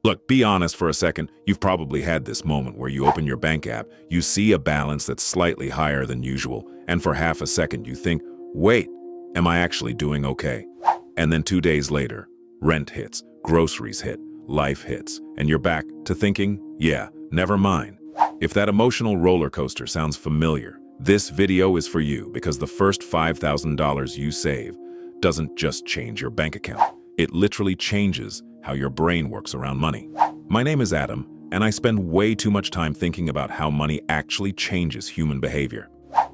Look, be honest for a second. You've probably had this moment where you open your bank app, you see a balance that's slightly higher than usual, and for half a second you think, wait, am I actually doing okay? And then 2 days later, rent hits, groceries hit, life hits, and you're back to thinking, yeah, never mind. If that emotional roller coaster sounds familiar, this video is for you because the first $5,000 you save doesn't just change your bank account. It literally changes how your brain works around money. My name is Adam, and I spend way too much time thinking about how money actually changes human behavior.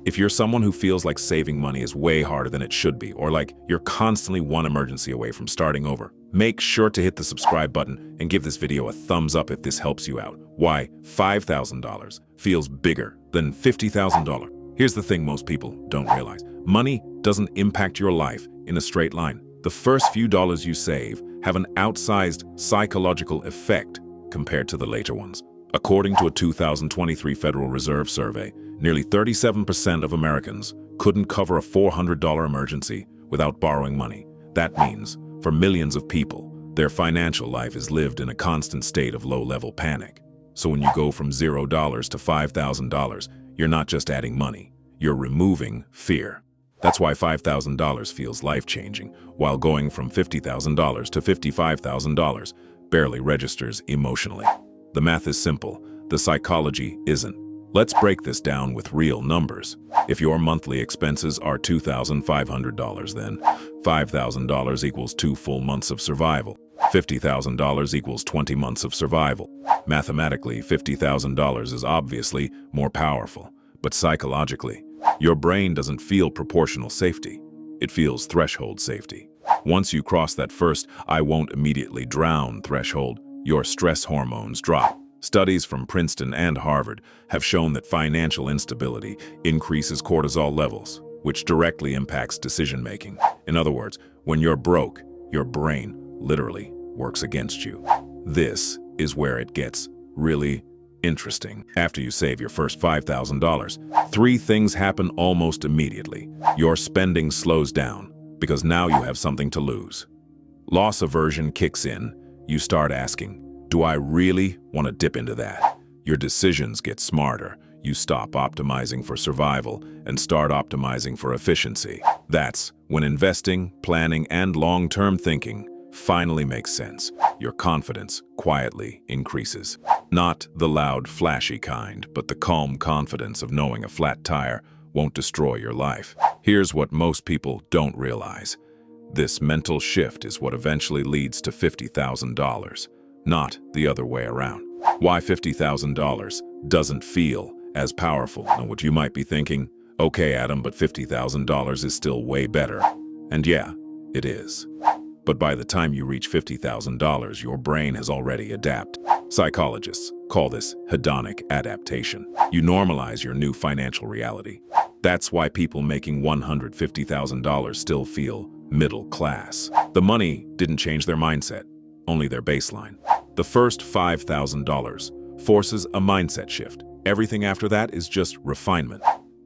If you're someone who feels like saving money is way harder than it should be, or like you're constantly one emergency away from starting over, make sure to hit the subscribe button and give this video a thumbs up if this helps you out. Why $5,000 feels bigger than $50,000. Here's the thing most people don't realize. Money doesn't impact your life in a straight line. The first few dollars you save have an outsized psychological effect compared to the later ones. According to a 2023 Federal Reserve survey, nearly 37% of Americans couldn't cover a $400 emergency without borrowing money. That means, for millions of people, their financial life is lived in a constant state of low-level panic. So when you go from $0 to $5,000, you're not just adding money, you're removing fear. That's why $5,000 feels life-changing, while going from $50,000 to $55,000 barely registers emotionally. The math is simple, the psychology isn't. Let's break this down with real numbers. If your monthly expenses are $2,500, then $5,000 equals 2 full months of survival. $50,000 equals 20 months of survival. Mathematically, $50,000 is obviously more powerful, but psychologically, your brain doesn't feel proportional safety. It feels threshold safety. Once you cross that first "I won't immediately drown" threshold, your stress hormones drop. Studies from Princeton and Harvard have shown that financial instability increases cortisol levels, which directly impacts decision-making. In other words, when you're broke, your brain literally works against you. This is where it gets really interesting. After you save your first $5,000, 3 things happen almost immediately. Your spending slows down because now you have something to lose. Loss aversion kicks in. You start asking, do I really want to dip into that? Your decisions get smarter. You stop optimizing for survival and start optimizing for efficiency. That's when investing, planning, and long-term thinking finally makes sense. Your confidence quietly increases. Not the loud, flashy kind, but the calm confidence of knowing a flat tire won't destroy your life. Here's what most people don't realize. This mental shift is what eventually leads to $50,000, not the other way around. Why $50,000 doesn't feel as powerful. Now, what you might be thinking, okay, Adam, but $50,000 is still way better. And yeah, it is. But by the time you reach $50,000, your brain has already adapted. Psychologists call this hedonic adaptation. You normalize your new financial reality. That's why people making $150,000 still feel middle class. The money didn't change their mindset, only their baseline. The first $5,000 forces a mindset shift. Everything after that is just refinement.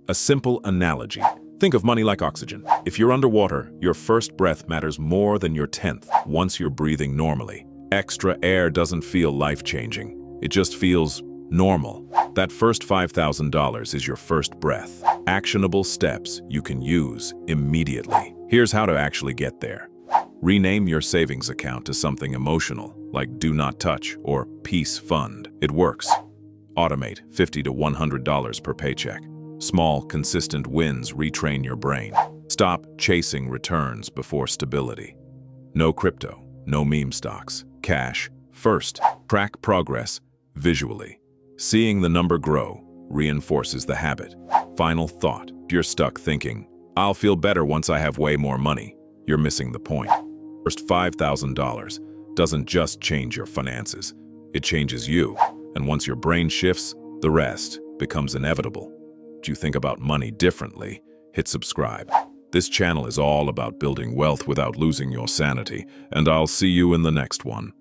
A simple analogy. Think of money like oxygen. If you're underwater, your first breath matters more than your 10th. Once you're breathing normally, extra air doesn't feel life-changing. It just feels normal. That first $5,000 is your first breath. Actionable steps you can use immediately. Here's how to actually get there. Rename your savings account to something emotional, like Do Not Touch or Peace Fund. It works. Automate $50 to $100 per paycheck. Small, consistent wins retrain your brain. Stop chasing returns before stability. No crypto, no meme stocks. Cash first. Track progress visually. Seeing the number grow reinforces the habit. Final thought. If you're stuck thinking, I'll feel better once I have way more money, you're missing the point. First $5,000 doesn't just change your finances. It changes you. And once your brain shifts, the rest becomes inevitable. Do you think about money differently? Hit subscribe. This channel is all about building wealth without losing your sanity, and I'll see you in the next one.